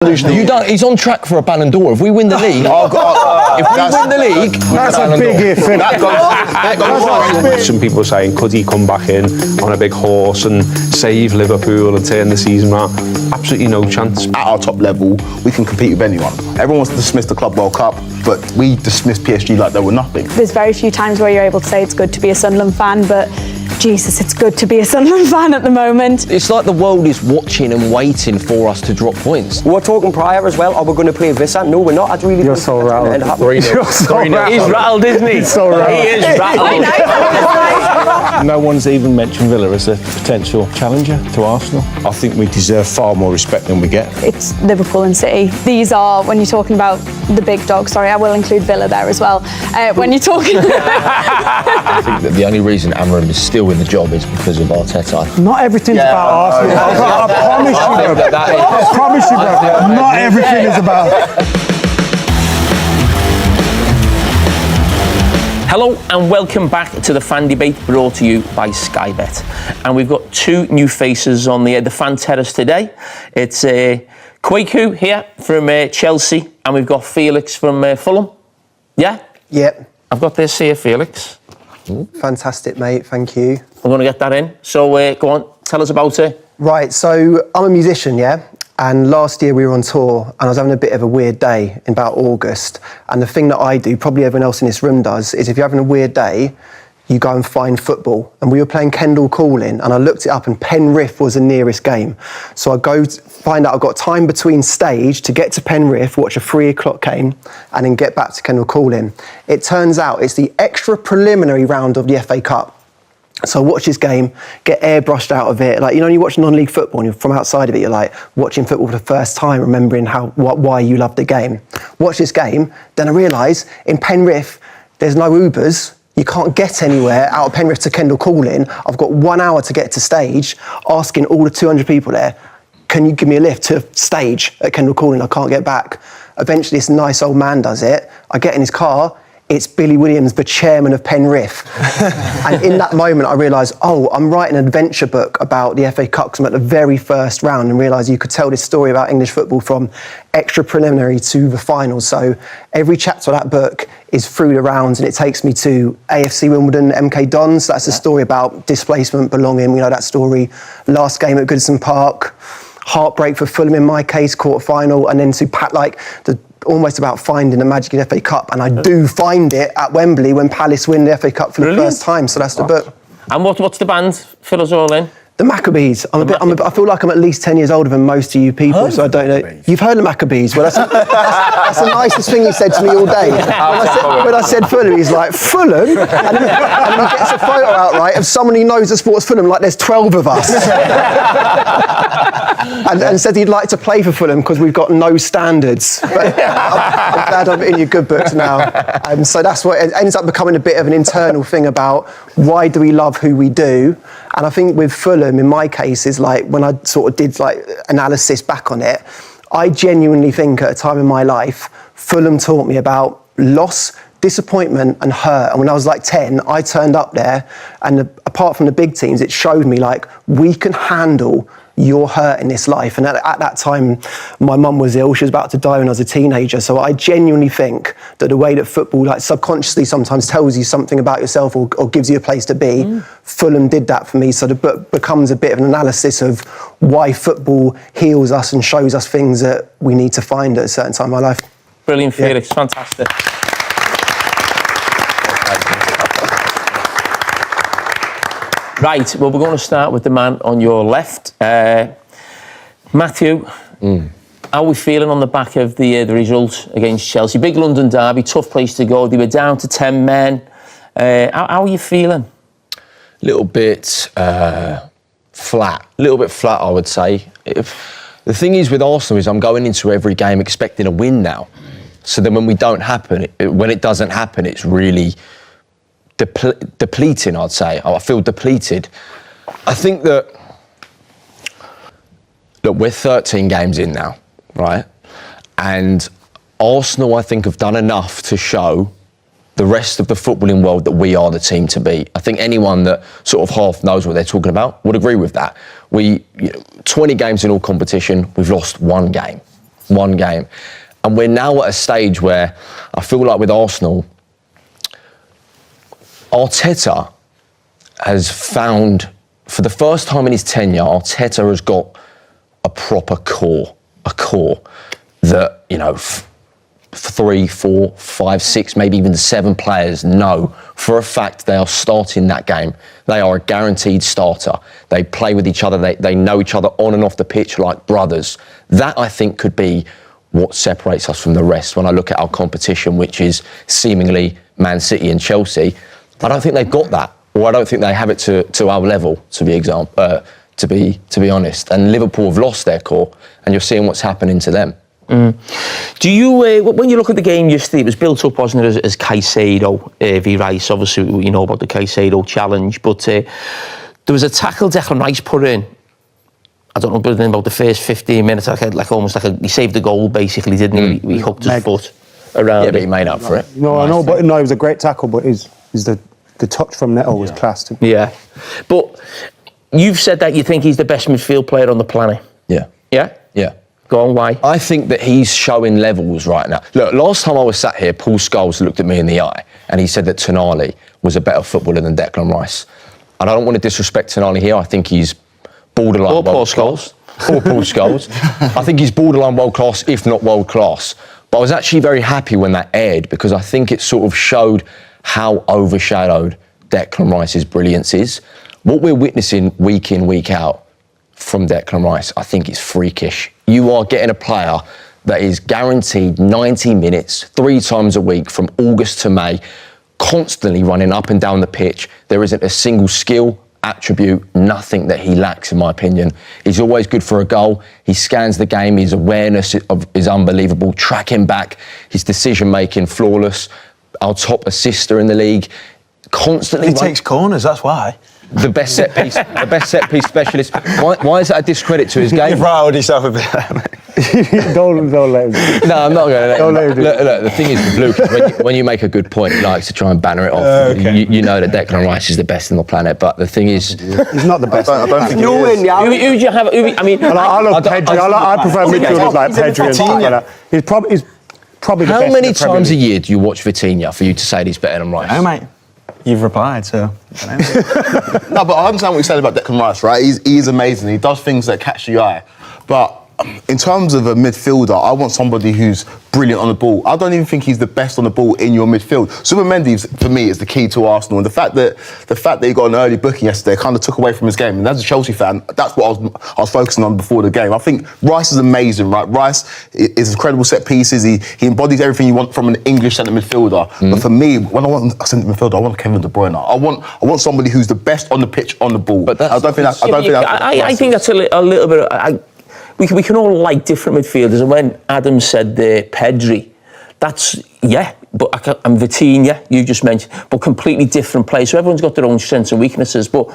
You don't. He's on track for a Ballon d'Or. If we win the league, if we win the league, that's a big if. Some people are saying, could he come back in on a big horse and save Liverpool and turn the season around? Absolutely no chance. At our top level, we can compete with anyone. Everyone wants to dismiss the Club World Cup, but we dismiss PSG like they were nothing. There's very few times where you're able to say it's good to be a Sunderland fan, but Jesus, it's good to be a Sunderland fan at the moment. It's like the world is watching and waiting for us to drop points. We're talking prior as well. Are we going to play Vissa? No, we're not. You're so rattled. You're so rattled. He's rattled, isn't he? He's so rattled. He is rattled. No one's even mentioned Villa as a potential challenger to Arsenal. I think we deserve far more respect than we get. It's Liverpool and City. These are, when you're talking about the big dogs, sorry, I will include Villa there as well. When you're talking... I think that the only reason Amram is still in the job is because of Arteta. Not everything's about Arsenal. I promise you, bro. Not everything is about... Hello and welcome back to the Fan Debate, brought to you by Sky Bet. And we've got two new faces on the fan terrace today. It's Kwaku here from Chelsea, and we've got Felix from Fulham. Yeah? Yep. I've got this here, Felix. Fantastic, mate. Thank you. I'm going to get that in. So go on, tell us about it. Right, so I'm a musician, yeah? And last year we were on tour and I was having a bit of a weird day in about August. And the thing that I do, probably everyone else in this room does, is if you're having a weird day, you go and find football. And we were playing Kendall Calling and I looked it up and Penrith was the nearest game. So I go find out I've got time between stage to get to Penrith, watch a 3 o'clock game and then get back to Kendall Calling. It turns out it's the extra preliminary round of the FA Cup. So I watch this game, get airbrushed out of it. Like, you know, when you watch non-league football and you're from outside of it, you're like watching football for the first time, remembering why you love the game. Watch this game, then I realise in Penrith, there's no Ubers. You can't get anywhere out of Penrith to Kendall Calling. I've got 1 hour to get to stage, asking all the 200 people there, can you give me a lift to stage at Kendall Calling? I can't get back. Eventually, this nice old man does it. I get in his car. It's Billy Williams, the chairman of Penrith. And in that moment, I realised, I'm writing an adventure book about the FA Cup because I'm at the very first round, and realised you could tell this story about English football from extra preliminary to the final. So every chapter of that book is through the rounds, and it takes me to AFC Wimbledon, MK Dons. That's a story about displacement, belonging. We know that story. Last game at Goodison Park. Heartbreak for Fulham in my case, quarter-final, and then to almost about finding the magic of the FA Cup, and I do find it at Wembley when Palace win the FA Cup for the first time, so that's the book. And what's the band? Fill us all in. The Maccabees. I feel like I'm at least 10 years older than most of you people, so I don't know. You've heard the Maccabees? Well, that's the nicest thing he said to me all day. When I said Fulham, he's like, Fulham? And he gets a photo out, right, of someone who knows the sport's Fulham, like there's 12 of us. and said he'd like to play for Fulham because we've got no standards. But I'm glad I'm in your good books now. So that's what it ends up becoming a bit of an internal thing about why do we love who we do. And I think with Fulham, in my case, is like when I sort of did like analysis back on it, I genuinely think at a time in my life, Fulham taught me about loss, disappointment and hurt. And when I was like 10, I turned up there and apart from the big teams, it showed me like we can handle your hurt in this life. And at that time, my mum was ill. She was about to die when I was a teenager. So I genuinely think that the way that football like subconsciously sometimes tells you something about yourself or gives you a place to be, Fulham did that for me. So the book becomes a bit of an analysis of why football heals us and shows us things that we need to find at a certain time in my life. Brilliant, Felix. Yeah. Fantastic. Right, well, we're going to start with the man on your left. Matthew, how are we feeling on the back of the result against Chelsea? Big London derby, tough place to go. They were down to 10 men. How are you feeling? A little bit flat. A little bit flat, I would say. The thing is with Arsenal is I'm going into every game expecting a win now. So then when it doesn't happen, it's really depleting, I'd say. I feel depleted. I think that, look, we're 13 games in now, right? And Arsenal, I think, have done enough to show the rest of the footballing world that we are the team to beat. I think anyone that sort of half knows what they're talking about would agree with that. 20 games in all competition, we've lost one game. one game. And we're now at a stage where I feel like with Arsenal, Arteta has found, for the first time in his tenure, Arteta has got a proper core that, you know, 3, 4, 5, 6, maybe even 7 players know for a fact they are starting that game. They are a guaranteed starter. They play with each other. They know each other on and off the pitch like brothers. That, I think, could be what separates us from the rest. When I look at our competition, which is seemingly Man City and Chelsea, I don't think they've got that, or I don't think they have it to our level, to be honest. And Liverpool have lost their core, and you're seeing what's happening to them. Do you, when you look at the game yesterday, it was built up, wasn't it, as Caicedo v Rice? Obviously, you know about the Caicedo challenge, but there was a tackle Declan Rice put in. I don't know, but in about the first 15 minutes, he saved the goal basically, didn't he? He hooked his foot around. Yeah, but he made up for it. No, I know, but no, it was a great tackle, but the touch from Neto was class. Yeah, but you've said that you think he's the best midfield player on the planet. Yeah. Yeah? Yeah. Go on, why? I think that he's showing levels right now. Look, last time I was sat here, Paul Scholes looked at me in the eye and he said that Tonali was a better footballer than Declan Rice. And I don't want to disrespect Tonali here. I think he's borderline or Paul world class. Or Paul Scholes. I think he's borderline world class, if not world class. But I was actually very happy when that aired because I think it sort of showed how overshadowed Declan Rice's brilliance is. What we're witnessing week in, week out from Declan Rice, I think it's freakish. You are getting a player that is guaranteed 90 minutes, 3 times a week from August to May, constantly running up and down the pitch. There isn't a single skill, attribute, nothing that he lacks, in my opinion. He's always good for a goal. He scans the game. His awareness is unbelievable. Tracking back, his decision-making, flawless. Our top assister in the league. Constantly. He takes corners, that's why. The best set piece specialist. Why is that a discredit to his game? You've riled yourself a bit. don't let him. No, I'm not going to let him. Look, the thing is with Luke, when you make a good point, he likes to try and banner it off. Okay. You know that Declan Rice is the best on the planet, but the thing is, he's not the best. I don't think You he win, is. yeah. Who do you have? I mean, I love Pedri. I prefer midfielders like Pedri and stuff like that. He's probably the how best many in the Premier times a League. year do you watch Vitinha for you to say that he's better than Rice? No, mate. You've replied, so. No, but I understand what you said about Declan Rice, right? He's amazing. He does things that catch the eye. But in terms of a midfielder, I want somebody who's brilliant on the ball. I don't even think he's the best on the ball in your midfield. Zubimendi, for me, is the key to Arsenal. And the fact that he got an early booking yesterday kind of took away from his game. And as a Chelsea fan, that's what I was focusing on before the game. I think Rice is amazing, right? Rice is incredible set pieces. He embodies everything you want from an English centre midfielder. But for me, when I want a centre midfielder, I want Kevin De Bruyne. I want somebody who's the best on the pitch on the ball. But I think that's a little bit. We can all like different midfielders, and when Adam said Pedri, that's, yeah, but and Vitinha, you just mentioned, but completely different players. So everyone's got their own strengths and weaknesses. But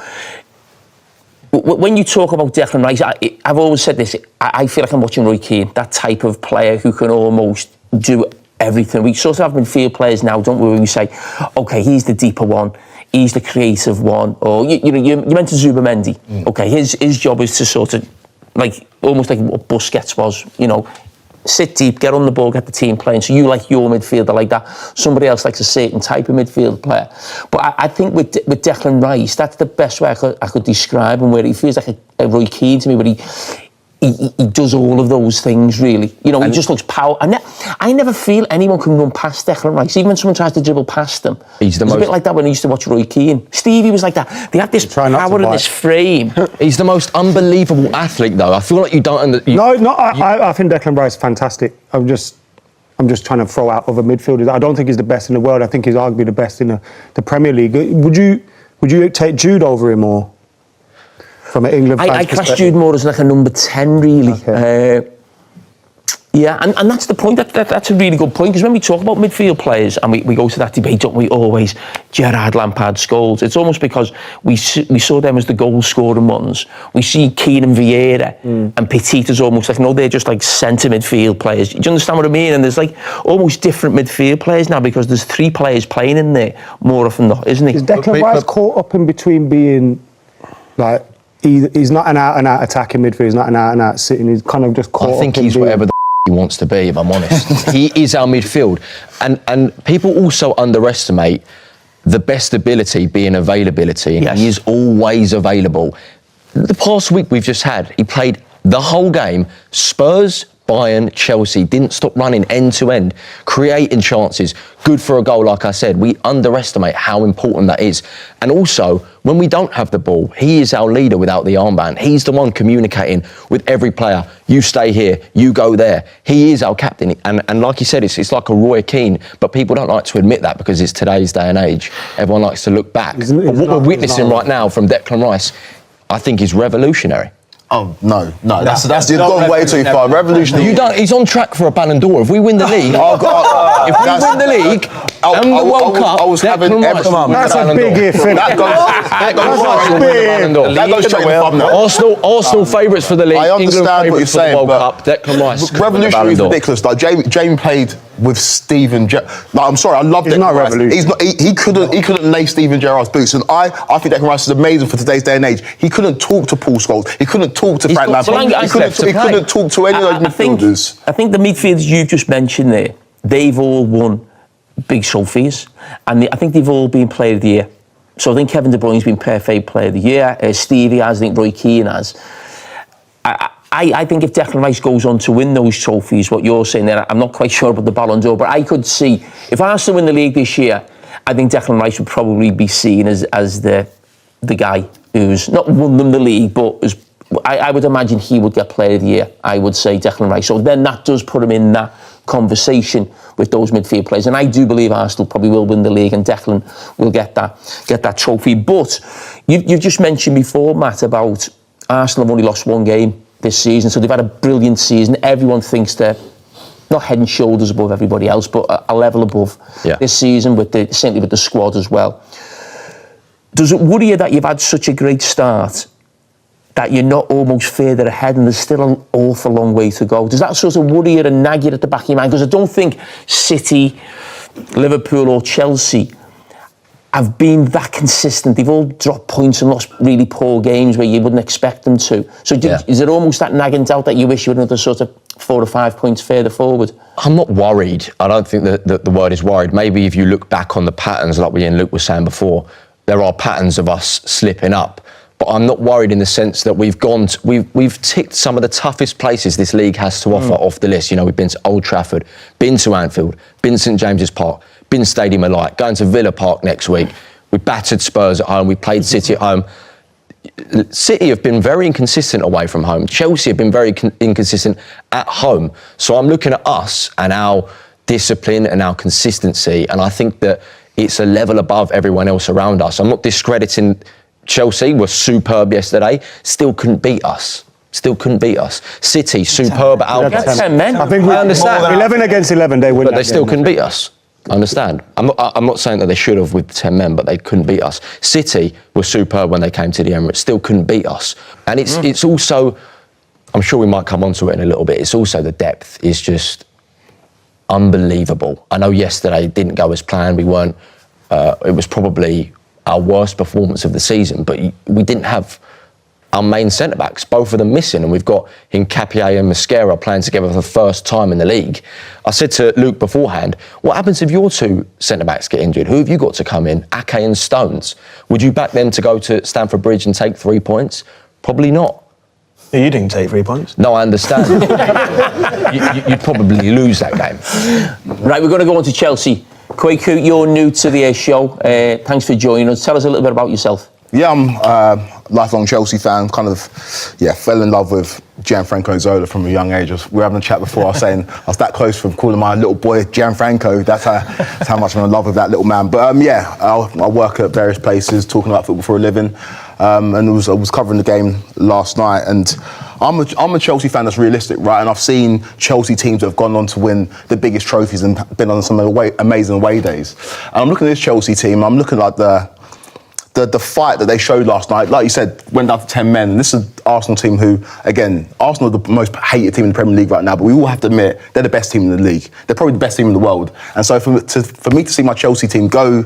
when you talk about Declan Rice, I've always said this, I feel like I'm watching Roy Keane, that type of player who can almost do everything. We sort of have midfield players now, don't we, where we say, OK, he's the deeper one, he's the creative one, or, you mentioned Zubimendi. OK, his job is to sort of, almost like what Busquets was, sit deep, get on the ball, get the team playing. So you like your midfielder like that. Somebody else likes a certain type of midfield player. But I think with Declan Rice, that's the best way I could describe him, where he feels like a Roy Keane to me, where he does all of those things, really. He just looks power. I never feel anyone can run past Declan Rice, even when someone tries to dribble past him. He's a bit like that when I used to watch Roy Keane. Stevie was like that. They had this power in this frame. He's the most unbelievable athlete, though. I feel like you don't... I think Declan Rice is fantastic. I'm just trying to throw out other midfielders. I don't think he's the best in the world. I think he's arguably the best in the Premier League. Would you take Jude over him, or from an England fan's I class Jude more as like a number 10, really. Okay. Yeah, and that's the point. That's a really good point, because when we talk about midfield players, and we go to that debate, don't we, always, Gerrard, Lampard, Scholes, it's almost because we saw them as the goal-scoring ones. We see Keane and Vieira and Petit as almost like, they're just like centre midfield players. Do you understand what I mean? And there's like almost different midfield players now, because there's 3 players playing in there more often than not, isn't he? Is Declan Rice caught up in between being like... He's not an out-and-out attacking midfielder, he's not an out-and-out sitting, he's kind of just caught up. I think he's whatever the he wants to be, if I'm honest. He is our midfield. And people also underestimate the best ability being availability. And he is always available. The past week we've just had, he played the whole game. Spurs, Bayern, Chelsea, didn't stop running end to end, creating chances, good for a goal, like I said. We underestimate how important that is. And also, when we don't have the ball, he is our leader without the armband. He's the one communicating with every player. You stay here, you go there. He is our captain. And like you said, it's like a Roy Keane, but people don't like to admit that because it's today's day and age. Everyone likes to look back. But what we're witnessing right now from Declan Rice, I think is revolutionary. Oh, no, that's you've gone way too far. Revolutionary. You don't. He's on track for a Ballon d'Or. If we win the league, if we win the league and the World Cup, I was having that's a big if. That goes straight in the thumbnail. Arsenal favourites for the league. I understand what you're saying, World but Cup. Declan Rice. Revolutionary is ridiculous. Like Jamie played with Steven Gerrard. Like, I'm sorry, I love Declan Rice. He's not. He couldn't lay Steven Gerrard's boots, and I think Declan Rice is amazing for today's day and age. He couldn't talk to Paul Scholes. He couldn't talk to Frank Lampard. He couldn't talk to any of those midfielders. I think the midfielders you've just mentioned there, they've all won big trophies, and I think they've all been Player of the Year. So I think Kevin De Bruyne's been perfect Player of the Year. Stevie has. I think Roy Keane has. I think if Declan Rice goes on to win those trophies, what you're saying there, I'm not quite sure about the Ballon d'Or, but I could see if Arsenal win the league this year, I think Declan Rice would probably be seen as the guy who's not won them the league, but I would imagine he would get Player of the Year. I would say Declan Rice. So then that does put him in that conversation with those midfield players, and I do believe Arsenal probably will win the league, and Declan will get that trophy. But you've just mentioned before, Matt, about Arsenal have only lost one game this season, so they've had a brilliant season. Everyone thinks they're not head and shoulders above everybody else, but a level above this season, certainly with the squad as well. Does it worry you that you've had such a great start that you're not almost further ahead and there's still an awful long way to go? Does that sort of worry you and nag you at the back of your mind? Because I don't think City, Liverpool or Chelsea have been that consistent. They've all dropped points and lost really poor games where you wouldn't expect them to. So is it almost that nagging doubt that you wish you were another sort of 4 or 5 points further forward? I'm not worried. I don't think that the word is worried. Maybe if you look back on the patterns, like Luke was saying before, there are patterns of us slipping up. But I'm not worried in the sense that we've ticked some of the toughest places this league has to offer off the list. You know, we've been to Old Trafford, been to Anfield, been to St James's Park, been Stadium of Light, going to Villa Park next week. We battered Spurs at home, we played City at home. City have been very inconsistent away from home. Chelsea have been very inconsistent at home. So I'm looking at us and our discipline and our consistency, and I think that it's a level above everyone else around us. I'm not discrediting Chelsea, were superb yesterday, still couldn't beat us. City, superb at our place. 10 men. I think I understand. 11 against 11, they win. But they still couldn't beat us. I understand. I'm not saying that they should have with 10 men, but they couldn't beat us. City were superb when they came to the Emirates, still couldn't beat us. And it's also, I'm sure we might come onto it in a little bit, it's also the depth is just unbelievable. I know yesterday it didn't go as planned. We weren't, it was probably our worst performance of the season, but we didn't have our main centre-backs, both of them missing, and we've got Hincapié and Mosquera playing together for the first time in the league. I said to Luke beforehand, what happens if your two centre-backs get injured? Who have you got to come in? Ake and Stones. Would you back them to go to Stamford Bridge and take 3 points? Probably not. You didn't take 3 points. No, I understand. You'd probably lose that game. Right, we're going to go on to Chelsea. Kwaku, you're new to the show. Thanks for joining us. Tell us a little bit about yourself. Yeah, I'm a lifelong Chelsea fan. Fell in love with Gianfranco Zola from a young age. We were having a chat before. I was saying I was that close from calling my little boy Gianfranco. That's how much I'm in love with that little man. But I work at various places talking about football for a living. And I was covering the game last night, and I'm a Chelsea fan that's realistic, right? And I've seen Chelsea teams that have gone on to win the biggest trophies and been on some amazing away days. And I'm looking at this Chelsea team. I'm looking at the fight that they showed last night. Like you said, went down to 10 men. And this is an Arsenal team who, again, Arsenal are the most hated team in the Premier League right now, but we all have to admit they're the best team in the league. They're probably the best team in the world. And so for me to see my Chelsea team go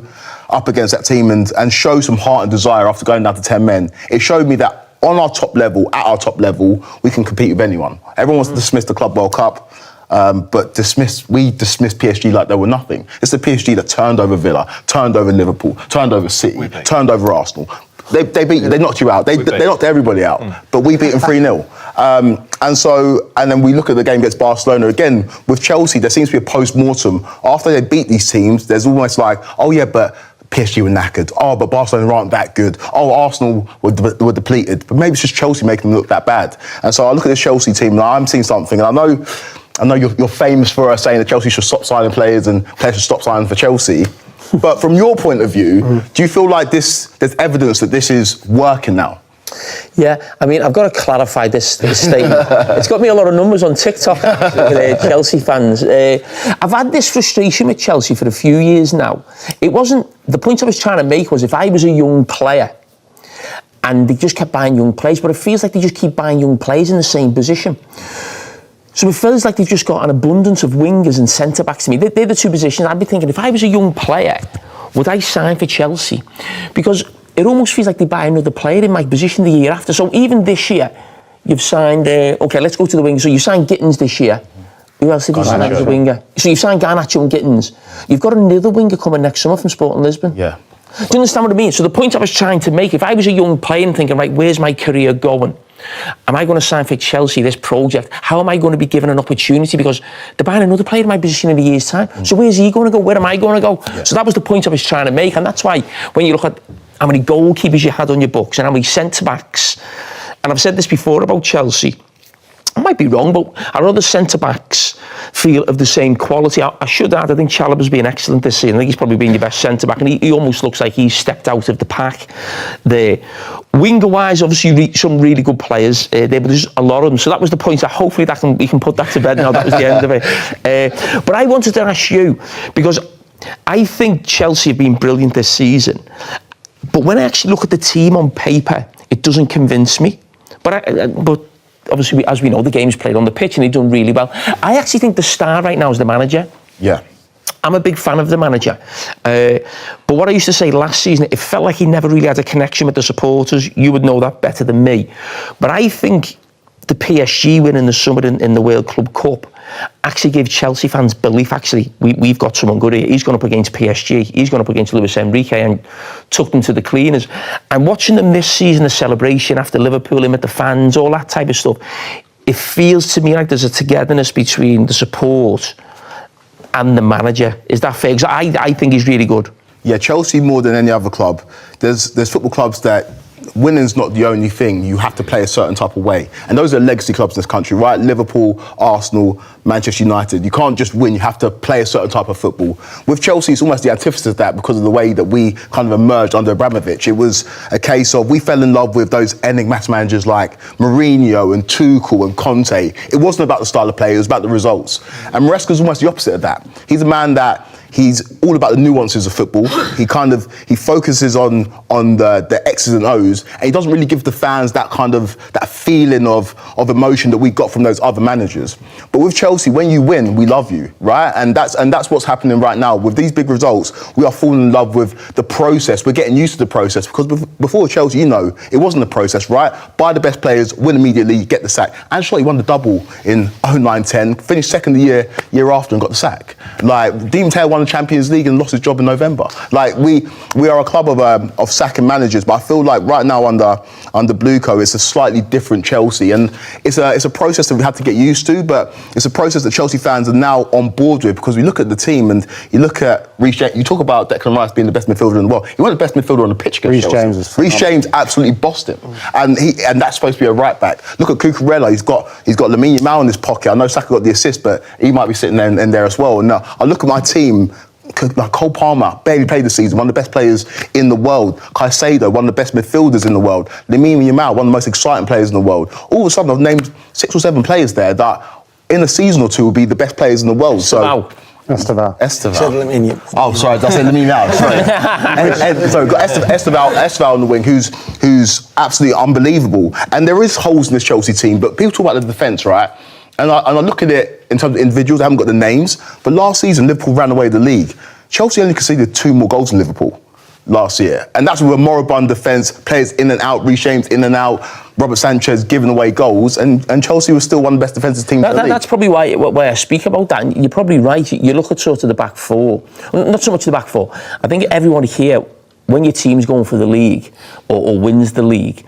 up against that team and show some heart and desire after going down to 10 men, it showed me that at our top level, we can compete with anyone. Everyone wants to dismiss the Club World Cup. but we dismissed PSG like they were nothing. It's the PSG that turned over Villa, turned over Liverpool, turned over City, turned over Arsenal. They beat you, they knocked you out. They knocked everybody out, but we beat them 3-0. And then we look at the game against Barcelona again. With Chelsea, there seems to be a post-mortem. After they beat these teams, there's almost like, oh yeah, but PSG were knackered. Oh, but Barcelona aren't that good. Oh, Arsenal were depleted. But maybe it's just Chelsea making them look that bad. And so I look at this Chelsea team and I'm seeing something. And I know you're famous for saying that Chelsea should stop signing players and players should stop signing for Chelsea. But from your point of view, do you feel like there's evidence that this is working now? Yeah, I mean, I've got to clarify this statement. It's got me a lot of numbers on TikTok, Chelsea fans. I've had this frustration with Chelsea for a few years now. It wasn't, the point I was trying to make was if I was a young player and they just kept buying young players, but it feels like they just keep buying young players in the same position. So it feels like they've just got an abundance of wingers and centre-backs to me. They're the two positions. I'd be thinking, if I was a young player, would I sign for Chelsea? Because it almost feels like they buy another player in my position the year after. So even this year, you've signed, OK, let's go to the wing. So you signed Gittins this year. Who else did you sign as a winger? So you've signed Garnacho and Gittins. You've got another winger coming next summer from Sporting Lisbon. Yeah. Do you understand what I mean? So the point I was trying to make, if I was a young player and thinking, right, where's my career going? Am I going to sign for Chelsea, this project? How am I going to be given an opportunity? Because they're buying another player in my position in a year's time. So where's he going to go? Where am I going to go? Yeah. So that was the point I was trying to make. And that's why when you look at how many goalkeepers you had on your books and how many centre-backs, and I've said this before about Chelsea, I might be wrong, but our other centre-backs feel of the same quality. I should add, I think Chalobah's been excellent this season. I think he's probably been your best centre-back, and he almost looks like he's stepped out of the pack there. Winger-wise, obviously, some really good players there, but there's a lot of them. So that was the point. That hopefully we can put that to bed now. That was the end of it. But I wanted to ask you, because I think Chelsea have been brilliant this season, but when I actually look at the team on paper, it doesn't convince me. But obviously, as we know, the game's played on the pitch and they've done really well. I actually think the star right now is the manager. Yeah. I'm a big fan of the manager. But what I used to say last season, it felt like he never really had a connection with the supporters. You would know that better than me. But I think the PSG win in the summer in the World Club Cup actually gave Chelsea fans belief, actually, we've got someone good here. He's gone up against PSG. He's gone up against Luis Enrique and took them to the cleaners. And watching them this season, the celebration after Liverpool, him with the fans, all that type of stuff, it feels to me like there's a togetherness between the support and the manager. Is that fair? Because I think he's really good. Yeah, Chelsea more than any other club. There's football clubs that winning's not the only thing. You have to play a certain type of way. And those are legacy clubs in this country, right? Liverpool, Arsenal, Manchester United. You can't just win. You have to play a certain type of football. With Chelsea, it's almost the antithesis of that because of the way that we kind of emerged under Abramovich. It was a case of we fell in love with those enigmatic managers like Mourinho and Tuchel and Conte. It wasn't about the style of play, it was about the results. And Maresca's almost the opposite of that. He's a man that he's all about the nuances of football. He focuses on the X's and O's, and he doesn't really give the fans that kind of that feeling of emotion that we got from those other managers. But with Chelsea, when you win, we love you, right? And that's what's happening right now. With these big results, we are falling in love with the process. We're getting used to the process because before Chelsea, it wasn't a process, right? Buy the best players, win immediately, get the sack. Ancelotti won the double in 09-10, finished second the year after and got the sack. Like Dean Taylor won the Champions League and lost his job in November. Like we are a club of sacking managers, but I feel like right now under Bluco, it's a slightly different Chelsea, and it's a process that we had to get used to, but it's a process that Chelsea fans are now on board with because we look at the team and you look at Reece James. You talk about Declan Rice being the best midfielder in the world. He wasn't the best midfielder on the pitch against Chelsea. Reece James absolutely bossed him, and that's supposed to be a right back. Look at Cucurella. He's got Lamine Yamal in his pocket. I know Saka got the assist, but he might be sitting there in there as well. And now I look at my team. Like Cole Palmer, barely played the season, one of the best players in the world. Caicedo, one of the best midfielders in the world. Lamine Yamal, one of the most exciting players in the world. All of a sudden, I've named 6 or 7 players there that in a season or two will be the best players in the world. Esteval. Oh, sorry, I said Lamine Yamal. Sorry. So we've got Esteval on the wing, who's absolutely unbelievable. And there is holes in this Chelsea team, but people talk about the defence, right? And I look at it in terms of individuals, I haven't got the names, but last season Liverpool ran away the league. Chelsea only conceded 2 more goals than Liverpool. last year. And that's with a moribund defence, players in and out, Rees-James in and out, Robert Sanchez giving away goals, and Chelsea was still one of the best defensive teams in the league. That's probably why I speak about that. And you're probably right. You look at sort of the back four, not so much the back four. I think everyone here, when your team's going for the league or wins the league,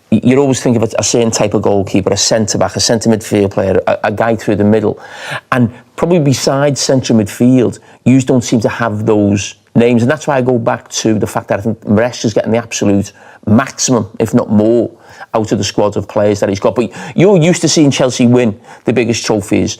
you're always thinking of a certain type of goalkeeper, a centre-back, a centre midfield player, a guy through the middle. And probably besides central midfield, you don't seem to have those names. And that's why I go back to the fact that I think Maresca's getting the absolute maximum, if not more, out of the squad of players that he's got. But you're used to seeing Chelsea win the biggest trophies.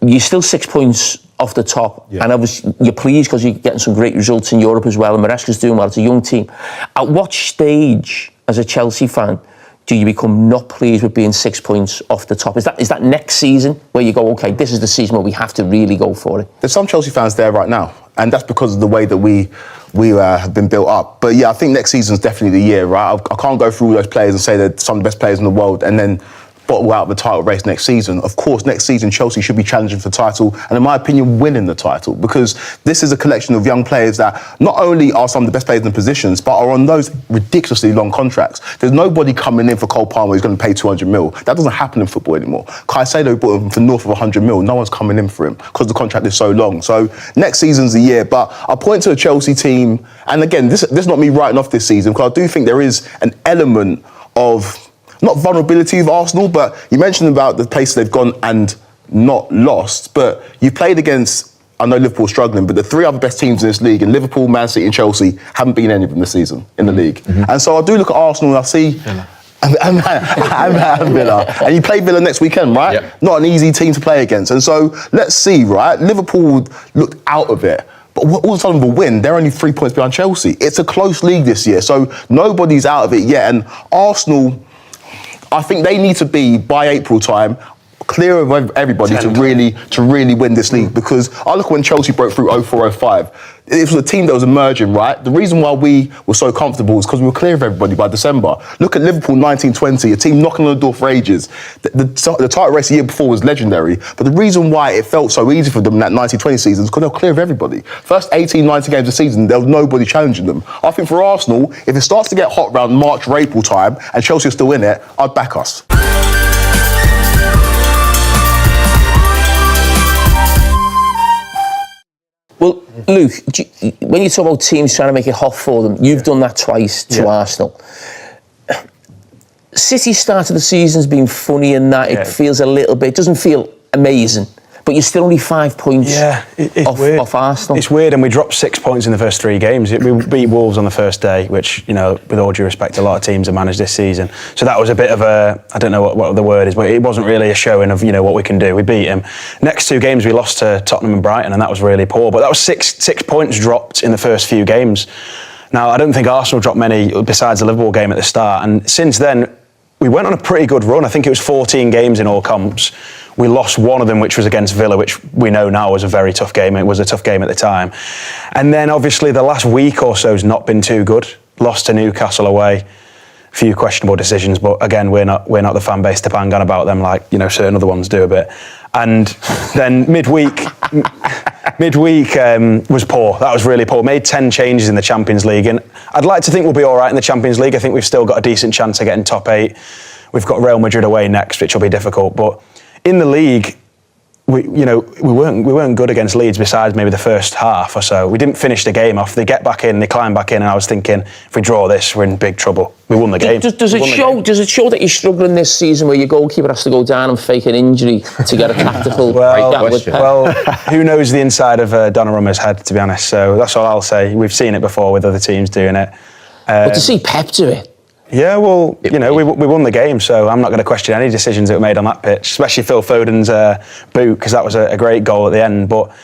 You're still 6 points off the top, and obviously you're pleased because you're getting some great results in Europe as well, and Maresca's doing well. It's a young team. At what stage, as a Chelsea fan, do you become not pleased with being 6 points off the top? Is that next season where you go, okay, this is the season where we have to really go for it? There's some Chelsea fans there right now, and that's because of the way that we have been built up. But yeah, I think next season's definitely the year, right? I can't go through all those players and say they're some of the best players in the world and then bottle out the title race next season. Of course, next season Chelsea should be challenging for the title, and in my opinion, winning the title, because this is a collection of young players that not only are some of the best players in the positions, but are on those ridiculously long contracts. There's nobody coming in for Cole Palmer who's going to pay 200 mil. That doesn't happen in football anymore. Caicedo bought him for north of 100 mil. No one's coming in for him because the contract is so long. So next season's the year. But I'll point to a Chelsea team, and again, this is not me writing off this season, because I do think there is an element of not vulnerability of Arsenal, but you mentioned about the places they've gone and not lost, but you played against, I know Liverpool's struggling, but the three other best teams in this league, in Liverpool, Man City and Chelsea, haven't been any of them this season in the league. And so I do look at Arsenal and I see and Villa. And you play Villa next weekend, right? Yep. Not an easy team to play against. And so let's see, right? Liverpool looked out of it. But all of a sudden we'll win. They're only 3 points behind Chelsea. It's a close league this year, so nobody's out of it yet. And Arsenal, I think they need to be, by April time, clear of everybody to really win this league, because I look when Chelsea broke through 04-05. It was a team that was emerging, right? The reason why we were so comfortable is because we were clear of everybody by December. Look at Liverpool 1920, a team knocking on the door for ages. The title race the year before was legendary, but the reason why it felt so easy for them in that 1920 season is because they were clear of everybody. First 18, 19 games of the season, there was nobody challenging them. I think for Arsenal, if it starts to get hot around March or April time and Chelsea are still in it, I'd back us. Well, Luke, when you talk about teams trying to make it hot for them, you've done that twice to Arsenal. City's start of the season's been funny in that it feels a little bit, doesn't feel amazing, but you're still only 5 points off Arsenal. It's weird, and we dropped 6 points in the first 3 games. We beat Wolves on the first day, which, you know, with all due respect, a lot of teams have managed this season. So that was a bit of a, I don't know what the word is, but it wasn't really a showing of, you know, what we can do. We beat him. Next 2 games we lost to Tottenham and Brighton, and that was really poor. But that was six points dropped in the first few games. Now, I don't think Arsenal dropped many besides the Liverpool game at the start, and since then we went on a pretty good run. I think it was 14 games in all comps. We lost one of them, which was against Villa, which we know now was a very tough game. It was a tough game at the time. And then obviously the last week or so has not been too good. Lost to Newcastle away, a few questionable decisions, but again, we're not the fan base to bang on about them like, you know, certain other ones do a bit. And then midweek was poor. That was really poor. Made 10 changes in the Champions League, and I'd like to think we'll be all right in the Champions League. I think we've still got a decent chance of getting top 8. We've got Real Madrid away next, which will be difficult, but in the league, we weren't good against Leeds besides maybe the first half or so. We didn't finish the game off. They get back in, they climb back in, and I was thinking, if we draw this, we're in big trouble. We won the game. Does it show that you're struggling this season, where your goalkeeper has to go down and fake an injury to get a tactical breakdown with Pep? Well, who knows the inside of Donnarumma's head, to be honest. So that's all I'll say. We've seen it before with other teams doing it. But to see Pep do it. Yeah, well, you know, we won the game, so I'm not going to question any decisions that were made on that pitch, especially Phil Foden's boot, because that was a great goal at the end. But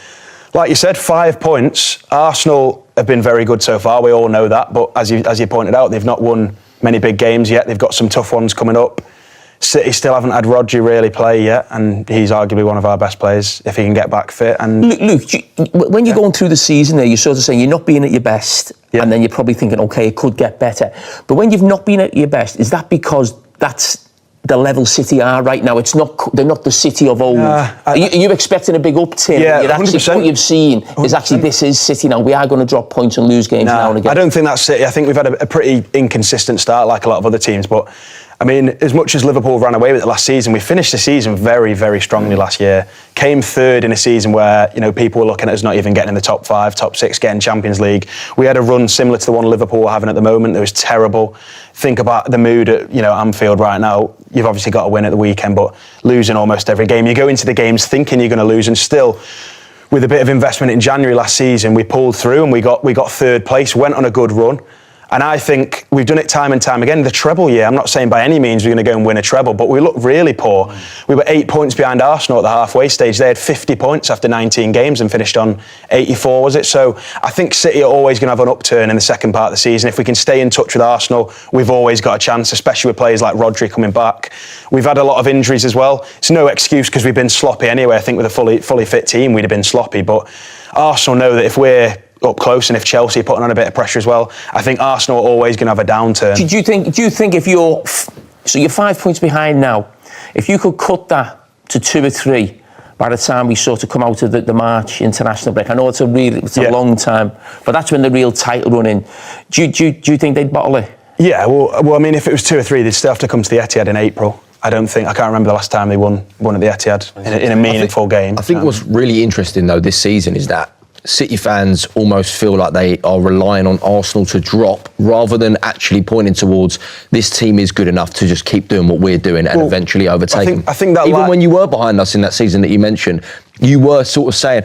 like you said, 5 points. Arsenal have been very good so far. We all know that. But as you pointed out, they've not won many big games yet. They've got some tough ones coming up. City still haven't had Rodri really play yet, and he's arguably one of our best players if he can get back fit. And Luke, when you're going through the season there, you're sort of saying you're not being at your best, and then you're probably thinking, okay, it could get better. But when you've not been at your best, is that because that's the level City are right now? They're not the City of old. Are you expecting a big upturn? Yeah, Actually, 100%. what you've seen is actually this is City now. We are going to drop points and lose games now and again. I don't think that's City. I think we've had a pretty inconsistent start, like a lot of other teams. But I mean, as much as Liverpool ran away with it last season, we finished the season very, very strongly last year. Came third in a season where, you know, people were looking at us not even getting in the top 5, top 6, getting Champions League. We had a run similar to the one Liverpool are having at the moment. It was terrible. Think about the mood at, you know, Anfield right now. You've obviously got to win at the weekend, but losing almost every game. You go into the games thinking you're going to lose, and still, with a bit of investment in January last season, we pulled through and we got third place, went on a good run. And I think we've done it time and time again. The treble year, I'm not saying by any means we're going to go and win a treble, but we looked really poor. We were 8 points behind Arsenal at the halfway stage. They had 50 points after 19 games and finished on 84, was it? So I think City are always going to have an upturn in the second part of the season. If we can stay in touch with Arsenal, we've always got a chance, especially with players like Rodri coming back. We've had a lot of injuries as well. It's no excuse because we've been sloppy anyway. I think with a fully fit team, we'd have been sloppy. But Arsenal know that if we're up close, and if Chelsea are putting on a bit of pressure as well, I think Arsenal are always going to have a downturn. Do you think if you're 5 points behind now, if you could cut that to 2 or 3 by the time we sort of come out of the March international break? I know it's a long time, but that's when the real title run in. Do you think they'd bottle it? Yeah, well, I mean, if it was 2 or 3, they'd still have to come to the Etihad in April. I can't remember the last time they won at the Etihad in a meaningful game. I think what's really interesting though this season is that City fans almost feel like they are relying on Arsenal to drop rather than actually pointing towards this team is good enough to just keep doing what we're doing and eventually overtake them. I think that even when you were behind us in that season that you mentioned, you were sort of saying,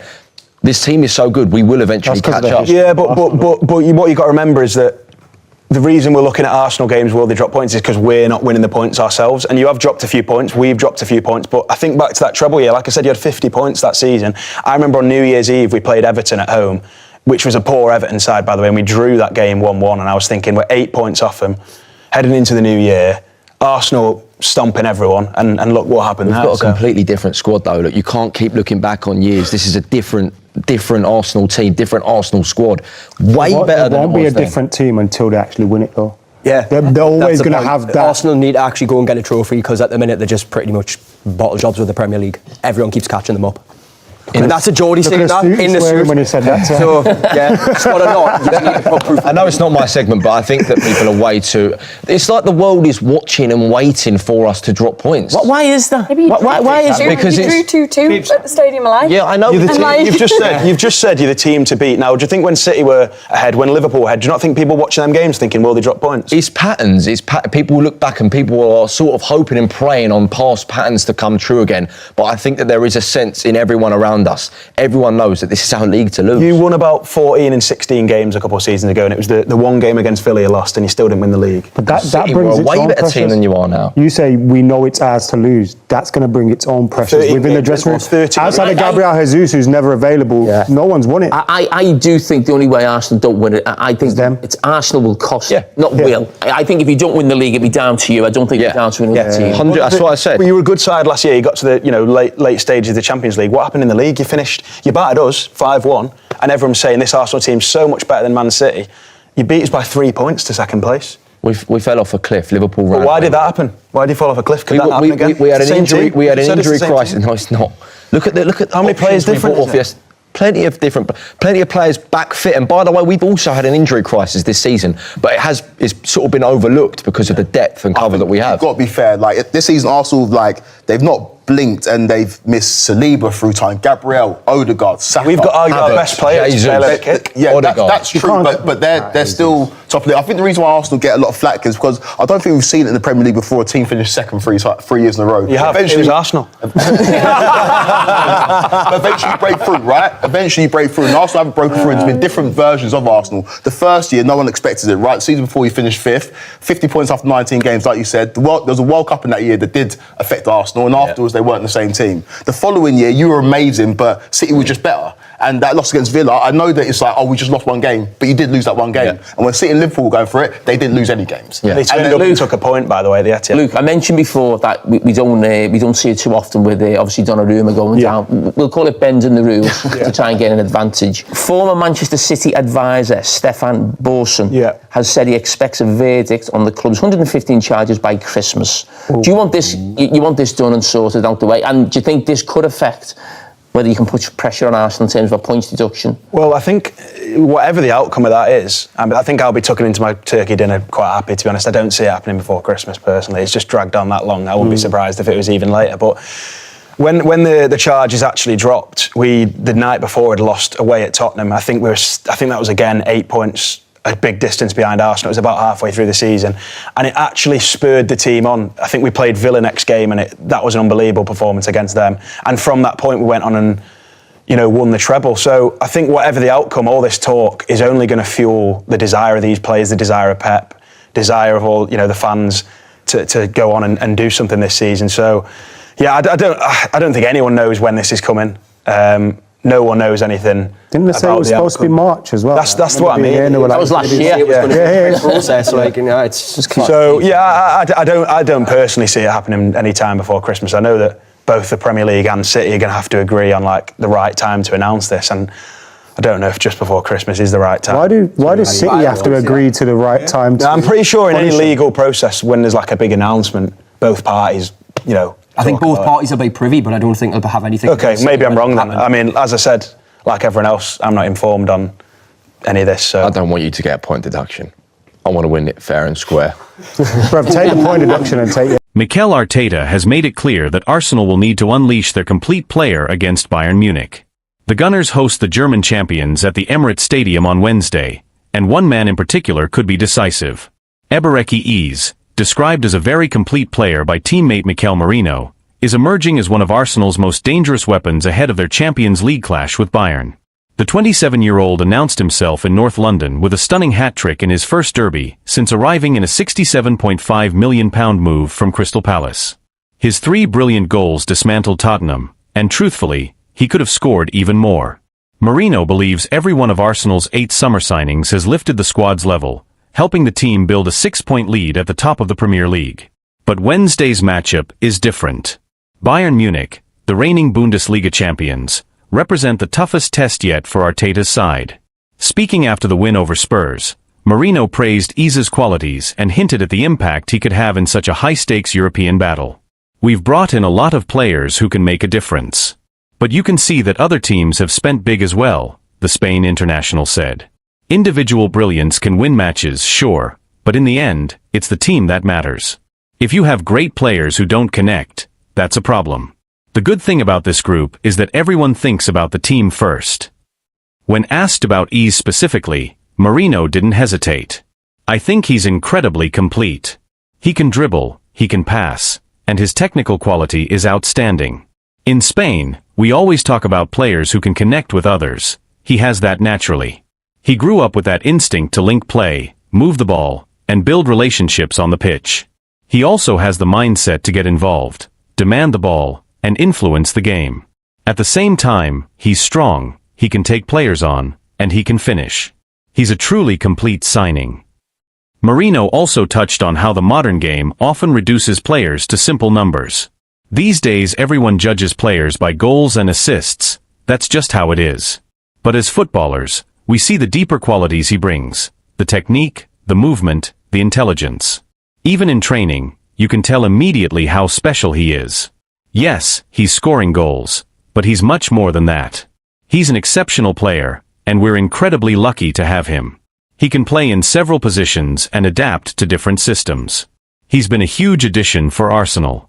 this team is so good, we will eventually catch up. Yeah, but what you got to remember is that the reason we're looking at Arsenal games where they drop points is because we're not winning the points ourselves. And you have dropped a few points, we've dropped a few points. But I think back to that treble year, like I said, you had 50 points that season. I remember on New Year's Eve, we played Everton at home, which was a poor Everton side, by the way, and we drew that game 1-1. And I was thinking, we're 8 points off them, heading into the new year. Arsenal stomping everyone, and look what happened. We've got a completely different squad though. Look, you can't keep looking back on years. This is a different Arsenal team, different Arsenal squad. Way better than it won't be was a then. different team until they actually win it though. Yeah, they're always going to have that. Arsenal need to actually go and get a trophy because at the minute they're just pretty much bottle jobs with the Premier League. Everyone keeps catching them up. And that's a Geordie saying that in the suit. When he said that. So yeah, spot or not. You just need to put proof. I know it's not my segment, but I think that people are way too. It's like the world is watching and waiting for us to drop points. Why is that? Why is it? Because you drew 2-2 at the Stadium Alive. Yeah, I know. You've just said you're the team to beat. Now, do you think when City were ahead, when Liverpool were ahead, do you not think people watching them games thinking, well, they drop points? It's patterns. People will look back and people are sort of hoping and praying on past patterns to come true again. But I think that there is a sense in everyone around us. Everyone knows that this is our league to lose. You won about 14 and 16 games a couple of seasons ago, and it was the one game against Villa you lost, and you still didn't win the league. But that City brings were a its way own better pressures. team than you are now. You say we know it's ours to lose. That's going to bring its own pressures within the dressing room. 30. Outside of Gabriel Jesus, who's never available, no one's won it. I do think the only way Arsenal don't win it, I think it's Arsenal will cost, not will. I think if you don't win the league, it'll be down to you. I don't think it's down to another team. 100, that's what I said. Well, you were a good side last year. You got to the late stages of the Champions League. What happened in the league? You battered us 5-1, and everyone's saying this Arsenal team's so much better than Man City. You beat us by 3 points to second place. We fell off a cliff. Liverpool ran. But why did that happen? Why did you fall off a cliff? Could that happen again? We had an Same injury. team? We had You an said it's the injury same crisis. team. No, it's not. Look at How many players different is it? Plenty of players back fit. And by the way, we've also had an injury crisis this season, but it's sort of been overlooked because of the depth and cover that we have. You've got to be fair. Like this season, Arsenal they've not blinked and they've missed Saliba through time. Gabriel, Odegaard, Saka. We've got our best players. Yeah, that's true. But they're still top of the. I think the reason why Arsenal get a lot of flack is because I don't think we've seen it in the Premier League before. A team finished second 3 years in a row. You have. It was Arsenal. Eventually you break through, right? Eventually you break through. And Arsenal haven't broken through. There's been different versions of Arsenal. The first year, no one expected it, right? The season before, you finished 5th, 50 points after 19 games, like you said. There was a World Cup in that year that did affect Arsenal, and afterwards they weren't the same team. The following year, you were amazing, but City was just better. And that loss against Villa, I know that it's like, oh, we just lost one game, but you did lose that one game. And when City and Liverpool were going for it, they didn't lose any games. They turned up and took a point, by the way, the Etihad. Luke, I mentioned before that we don't see it too often with obviously Donnarumma going down. We'll call it bending the rules to try and get an advantage. Former Manchester City advisor Stefan Borson has said he expects a verdict on the club's 115 charges by Christmas. Do you want this? You want this done and sorted out the way? And do you think this could affect whether you can put pressure on Arsenal in terms of a points deduction? Well, I think whatever the outcome of that is, I think I'll be tucking into my turkey dinner quite happy, to be honest. I don't see it happening before Christmas, personally. It's just dragged on that long. I wouldn't be surprised if it was even later. But when the charges actually dropped, the night before had lost away at Tottenham. I think that was, again, 8 points, a big distance behind Arsenal. It was about halfway through the season, and it actually spurred the team on. I think we played Villa next game, and that was an unbelievable performance against them. And from that point, we went on and, won the treble. So I think whatever the outcome, all this talk is only going to fuel the desire of these players, the desire of Pep, desire of all the fans to go on and do something this season. So yeah, I don't think anyone knows when this is coming. No one knows anything. Didn't they say it was supposed to be March as well? That's what I mean. That was last year. It was going to be a process. It's just so I don't personally see it happening any time before Christmas. I know that both the Premier League and City are going to have to agree on the right time to announce this, and I don't know if just before Christmas is the right time. Why does City have to agree to the right time? I'm pretty sure in any legal process, when there's a big announcement, both parties, I think both parties will be privy, but I don't think they'll have anything. Okay, maybe I'm wrong then. I mean, as I said, like everyone else, I'm not informed on any of this. So I don't want you to get a point deduction. I want to win it fair and square. Bruv, take the point deduction and take it. Mikel Arteta has made it clear that Arsenal will need to unleash their complete player against Bayern Munich. The Gunners host the German champions at the Emirates Stadium on Wednesday, and one man in particular could be decisive. Ebereki Eze, described as a very complete player by teammate Mikel Merino, is emerging as one of Arsenal's most dangerous weapons ahead of their Champions League clash with Bayern. The 27-year-old announced himself in North London with a stunning hat-trick in his first derby since arriving in a £67.5 million move from Crystal Palace. His 3 brilliant goals dismantled Tottenham, and truthfully, he could have scored even more. Merino believes every one of Arsenal's 8 summer signings has lifted the squad's level, helping the team build a 6-point lead at the top of the Premier League. But Wednesday's matchup is different. Bayern Munich, the reigning Bundesliga champions, represent the toughest test yet for Arteta's side. Speaking after the win over Spurs, Merino praised Eze's qualities and hinted at the impact he could have in such a high-stakes European battle. "We've brought in a lot of players who can make a difference. But you can see that other teams have spent big as well," the Spain international said. "Individual brilliance can win matches, sure, but in the end, it's the team that matters. If you have great players who don't connect, that's a problem. The good thing about this group is that everyone thinks about the team first." When asked about Eze specifically, Merino didn't hesitate. "I think he's incredibly complete. He can dribble, he can pass, and his technical quality is outstanding. In Spain, we always talk about players who can connect with others. He has that naturally. He grew up with that instinct to link play, move the ball, and build relationships on the pitch. He also has the mindset to get involved, demand the ball, and influence the game. At the same time, he's strong, he can take players on, and he can finish. He's a truly complete signing." Merino also touched on how the modern game often reduces players to simple numbers. "These days everyone judges players by goals and assists, that's just how it is. But as footballers, we see the deeper qualities he brings, the technique, the movement, the intelligence. Even in training, you can tell immediately how special he is. Yes, he's scoring goals, but he's much more than that. He's an exceptional player, and we're incredibly lucky to have him. He can play in several positions and adapt to different systems. He's been a huge addition for Arsenal."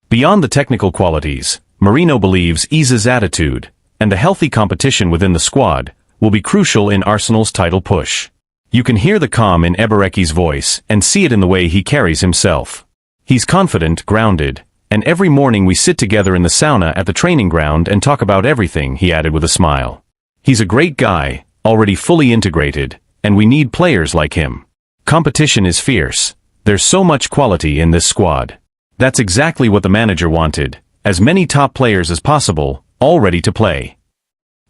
Beyond the technical qualities, Merino believes Eze's attitude, and the healthy competition within the squad, will be crucial in Arsenal's title push. You can hear the calm in Ebereki's voice and see it in the way he carries himself. He's confident, grounded, and every morning we sit together in the sauna at the training ground and talk about everything, he added with a smile. "He's a great guy, already fully integrated, and we need players like him. Competition is fierce. There's so much quality in this squad. That's exactly what the manager wanted, as many top players as possible, all ready to play."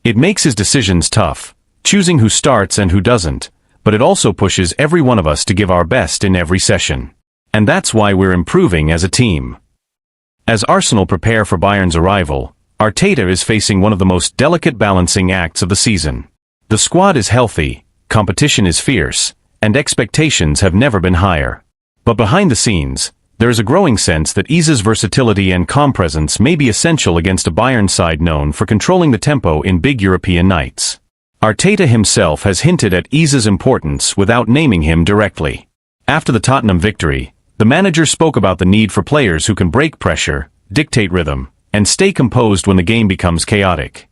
It makes his decisions tough, choosing who starts and who doesn't, but it also pushes every one of us to give our best in every session. And that's why we're improving as a team. As Arsenal prepare for Bayern's arrival, Arteta is facing one of the most delicate balancing acts of the season. The squad is healthy, competition is fierce, and expectations have never been higher. But behind the scenes, there is a growing sense that Iza's versatility and calm presence may be essential against a Bayern side known for controlling the tempo in big European nights. Arteta himself has hinted at Iza's importance without naming him directly. After the Tottenham victory, the manager spoke about the need for players who can break pressure, dictate rhythm, and stay composed when the game becomes chaotic.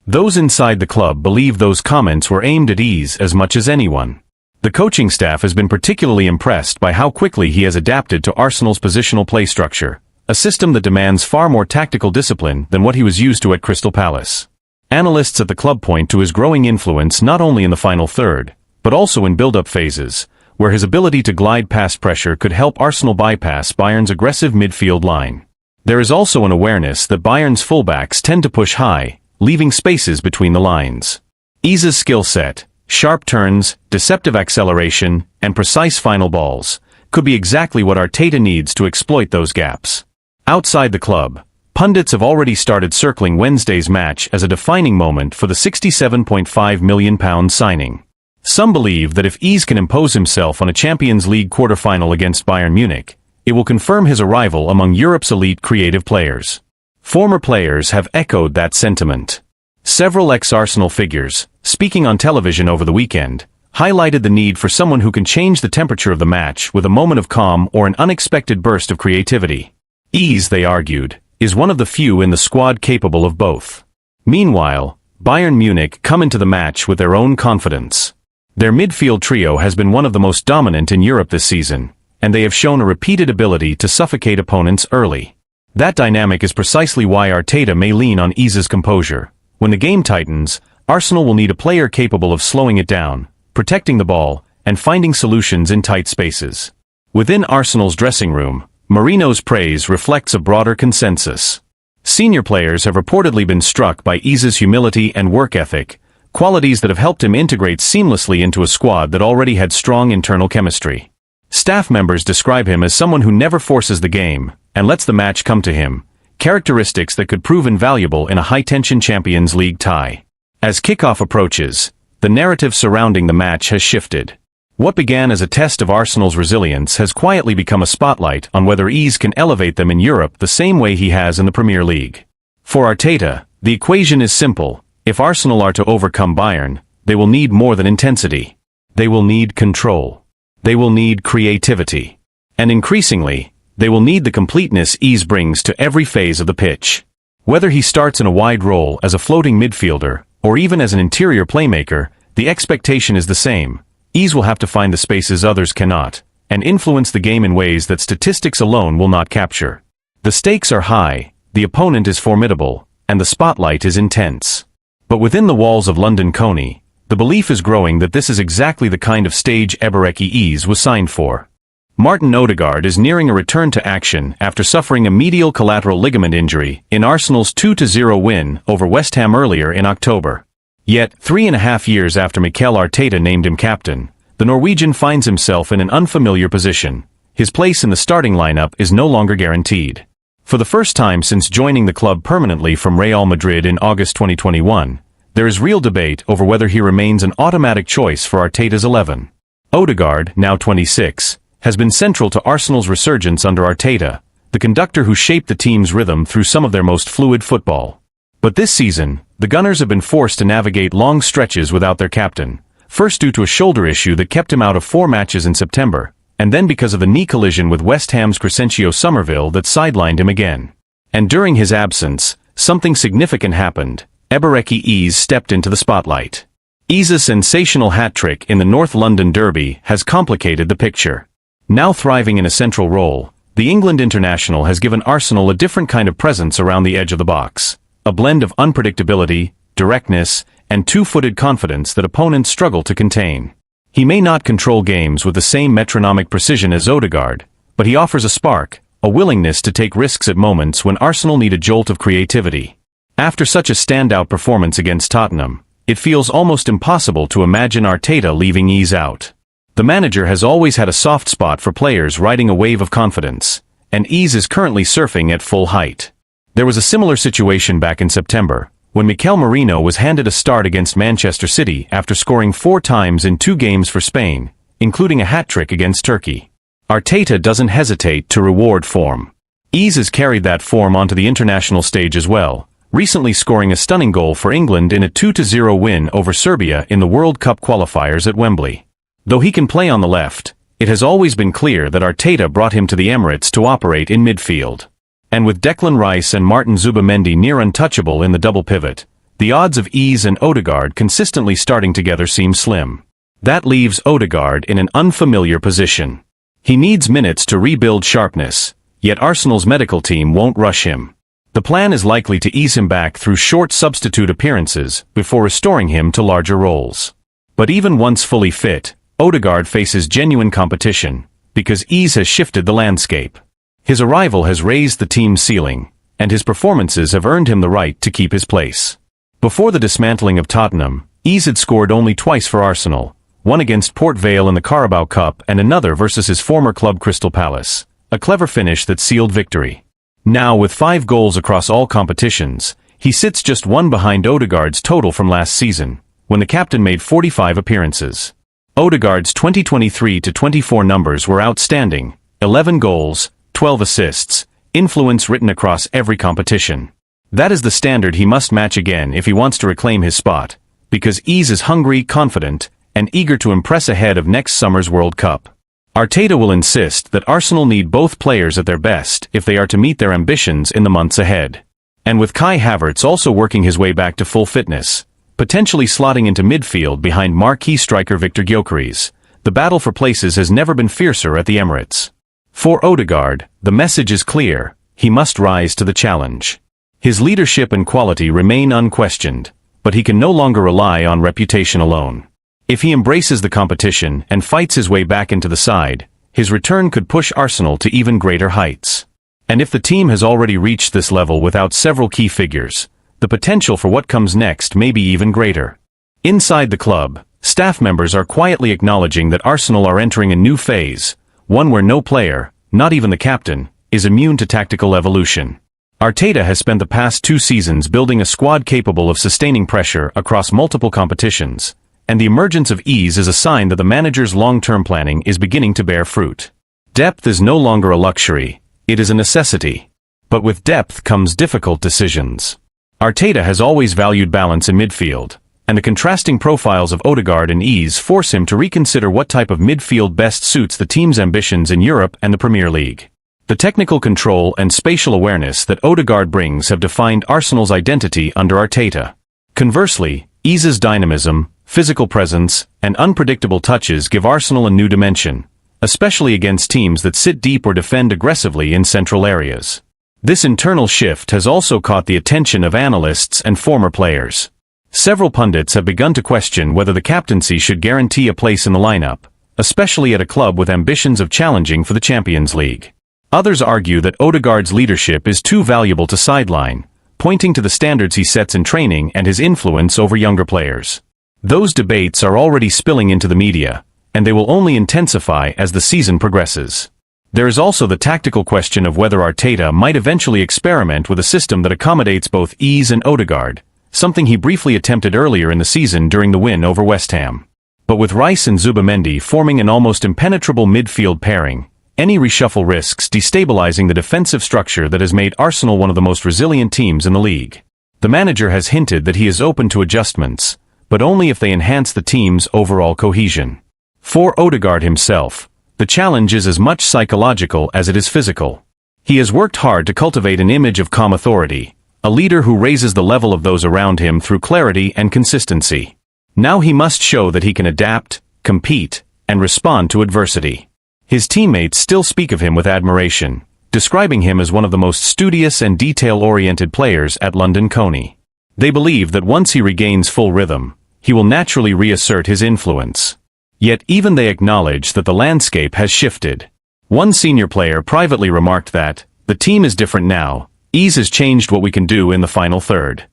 Those inside the club believe those comments were aimed at Iza as much as anyone. The coaching staff has been particularly impressed by how quickly he has adapted to Arsenal's positional play structure, a system that demands far more tactical discipline than what he was used to at Crystal Palace. Analysts at the club point to his growing influence not only in the final third, but also in build-up phases, where his ability to glide past pressure could help Arsenal bypass Bayern's aggressive midfield line. There is also an awareness that Bayern's fullbacks tend to push high, leaving spaces between the lines. Iza's skill set, sharp turns, deceptive acceleration, and precise final balls, could be exactly what Arteta needs to exploit those gaps. Outside the club, pundits have already started circling Wednesday's match as a defining moment for the £67.5 million signing. Some believe that if Iza can impose himself on a Champions League quarter-final against Bayern Munich, it will confirm his arrival among Europe's elite creative players. Former players have echoed that sentiment. Several ex-Arsenal figures, speaking on television over the weekend, highlighted the need for someone who can change the temperature of the match with a moment of calm or an unexpected burst of creativity. Iza, they argued, is one of the few in the squad capable of both. Meanwhile, Bayern Munich come into the match with their own confidence. Their midfield trio has been one of the most dominant in Europe this season, and they have shown a repeated ability to suffocate opponents early. That dynamic is precisely why Arteta may lean on Iza's composure. When the game tightens, Arsenal will need a player capable of slowing it down, protecting the ball, and finding solutions in tight spaces. Within Arsenal's dressing room, Mourinho's praise reflects a broader consensus. Senior players have reportedly been struck by Iza's humility and work ethic, qualities that have helped him integrate seamlessly into a squad that already had strong internal chemistry. Staff members describe him as someone who never forces the game and lets the match come to him, characteristics that could prove invaluable in a high-tension Champions League tie. As kickoff approaches, the narrative surrounding the match has shifted. What began as a test of Arsenal's resilience has quietly become a spotlight on whether Iza can elevate them in Europe the same way he has in the Premier League. For Arteta, the equation is simple. If Arsenal are to overcome Bayern, they will need more than intensity. They will need control. They will need creativity. And increasingly, they will need the completeness Iza brings to every phase of the pitch. Whether he starts in a wide role as a floating midfielder, or even as an interior playmaker, the expectation is the same. Iza will have to find the spaces others cannot, and influence the game in ways that statistics alone will not capture. The stakes are high, the opponent is formidable, and the spotlight is intense. But within the walls of London Coney, the belief is growing that this is exactly the kind of stage Ebereki Iza was signed for. Martin Odegaard is nearing a return to action after suffering a medial collateral ligament injury in Arsenal's 2-0 win over West Ham earlier in October. Yet, 3.5 years after Mikel Arteta named him captain, the Norwegian finds himself in an unfamiliar position. His place in the starting lineup is no longer guaranteed. For the first time since joining the club permanently from Real Madrid in August 2021, there is real debate over whether he remains an automatic choice for Arteta's 11. Odegaard, now 26, has been central to Arsenal's resurgence under Arteta, the conductor who shaped the team's rhythm through some of their most fluid football. But this season, the Gunners have been forced to navigate long stretches without their captain, first due to a shoulder issue that kept him out of 4 matches in September, and then because of a knee collision with West Ham's Crescencio Somerville that sidelined him again. And during his absence, something significant happened. Ebereki Iza stepped into the spotlight. Iza's sensational hat-trick in the North London Derby has complicated the picture. Now thriving in a central role, the England international has given Arsenal a different kind of presence around the edge of the box. A blend of unpredictability, directness, and two-footed confidence that opponents struggle to contain. He may not control games with the same metronomic precision as Odegaard, but he offers a spark, a willingness to take risks at moments when Arsenal need a jolt of creativity. After such a standout performance against Tottenham, it feels almost impossible to imagine Arteta leaving ease out. The manager has always had a soft spot for players riding a wave of confidence, and ease is currently surfing at full height. There was a similar situation back in September, when Mikel Merino was handed a start against Manchester City after scoring 4 times in 2 games for Spain, including a hat-trick against Turkey. Arteta doesn't hesitate to reward form. Ease has carried that form onto the international stage as well, recently scoring a stunning goal for England in a 2-0 win over Serbia in the World Cup qualifiers at Wembley. Though he can play on the left, it has always been clear that Arteta brought him to the Emirates to operate in midfield. And with Declan Rice and Martin Zubamendi near untouchable in the double pivot, the odds of Ease and Odegaard consistently starting together seem slim. That leaves Odegaard in an unfamiliar position. He needs minutes to rebuild sharpness, yet Arsenal's medical team won't rush him. The plan is likely to ease him back through short substitute appearances before restoring him to larger roles. But even once fully fit, Odegaard faces genuine competition, because Ease has shifted the landscape. His arrival has raised the team's ceiling, and his performances have earned him the right to keep his place. Before the dismantling of Tottenham, Ease had scored only twice for Arsenal, one against Port Vale in the Carabao Cup and another versus his former club Crystal Palace, a clever finish that sealed victory. Now with 5 goals across all competitions, he sits just 1 behind Odegaard's total from last season, when the captain made 45 appearances. Odegaard's 2023-24 numbers were outstanding: 11 goals, 12 assists, influence written across every competition. That is the standard he must match again if he wants to reclaim his spot, because Ease is hungry, confident, and eager to impress ahead of next summer's World Cup. Arteta will insist that Arsenal need both players at their best if they are to meet their ambitions in the months ahead. And with Kai Havertz also working his way back to full fitness, potentially slotting into midfield behind marquee striker Victor Gyökeres, the battle for places has never been fiercer at the Emirates. For Odegaard, the message is clear: he must rise to the challenge. His leadership and quality remain unquestioned, but he can no longer rely on reputation alone. If he embraces the competition and fights his way back into the side, his return could push Arsenal to even greater heights. And if the team has already reached this level without several key figures, the potential for what comes next may be even greater. Inside the club, staff members are quietly acknowledging that Arsenal are entering a new phase, one where no player, not even the captain, is immune to tactical evolution. Arteta has spent the past 2 seasons building a squad capable of sustaining pressure across multiple competitions, and the emergence of Ease is a sign that the manager's long-term planning is beginning to bear fruit. Depth is no longer a luxury, it is a necessity. But with depth comes difficult decisions. Arteta has always valued balance in midfield, and the contrasting profiles of Odegaard and Ease force him to reconsider what type of midfield best suits the team's ambitions in Europe and the Premier League. The technical control and spatial awareness that Odegaard brings have defined Arsenal's identity under Arteta. Conversely, Ease's dynamism, physical presence, and unpredictable touches give Arsenal a new dimension, especially against teams that sit deep or defend aggressively in central areas. This internal shift has also caught the attention of analysts and former players. Several pundits have begun to question whether the captaincy should guarantee a place in the lineup, especially at a club with ambitions of challenging for the Champions League. Others argue that Odegaard's leadership is too valuable to sideline, pointing to the standards he sets in training and his influence over younger players. Those debates are already spilling into the media, and they will only intensify as the season progresses. There is also the tactical question of whether Arteta might eventually experiment with a system that accommodates both Ease and Odegaard, something he briefly attempted earlier in the season during the win over West Ham. But with Rice and Zubamendi forming an almost impenetrable midfield pairing, any reshuffle risks destabilizing the defensive structure that has made Arsenal one of the most resilient teams in the league. The manager has hinted that he is open to adjustments, but only if they enhance the team's overall cohesion. For Odegaard himself, the challenge is as much psychological as it is physical. He has worked hard to cultivate an image of calm authority, a leader who raises the level of those around him through clarity and consistency. Now he must show that he can adapt, compete, and respond to adversity. His teammates still speak of him with admiration, describing him as one of the most studious and detail-oriented players at London Coney. They believe that once he regains full rhythm, he will naturally reassert his influence. Yet even they acknowledge that the landscape has shifted. One senior player privately remarked that, "The team is different now, Ease has changed what we can do in the final third.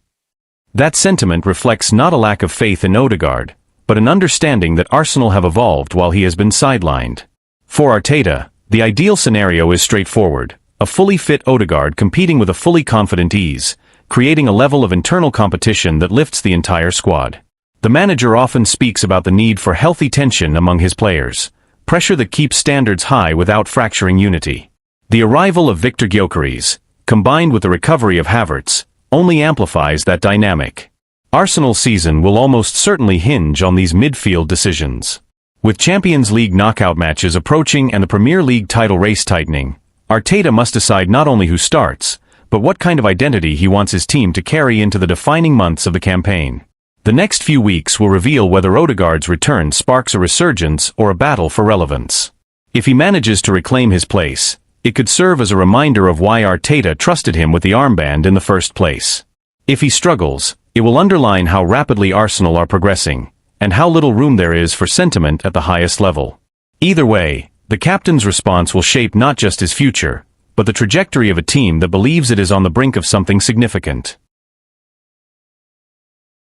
That sentiment reflects not a lack of faith in Odegaard, but an understanding that Arsenal have evolved while he has been sidelined. For Arteta, the ideal scenario is straightforward: a fully fit Odegaard competing with a fully confident Ease, creating a level of internal competition that lifts the entire squad. The manager often speaks about the need for healthy tension among his players, pressure that keeps standards high without fracturing unity. The arrival of Victor Gyökeres, combined with the recovery of Havertz, only amplifies that dynamic. Arsenal's season will almost certainly hinge on these midfield decisions. With Champions League knockout matches approaching and the Premier League title race tightening, Arteta must decide not only who starts, but what kind of identity he wants his team to carry into the defining months of the campaign. The next few weeks will reveal whether Odegaard's return sparks a resurgence or a battle for relevance. If he manages to reclaim his place, it could serve as a reminder of why Arteta trusted him with the armband in the first place. If he struggles, it will underline how rapidly Arsenal are progressing, and how little room there is for sentiment at the highest level. Either way, the captain's response will shape not just his future, but the trajectory of a team that believes it is on the brink of something significant.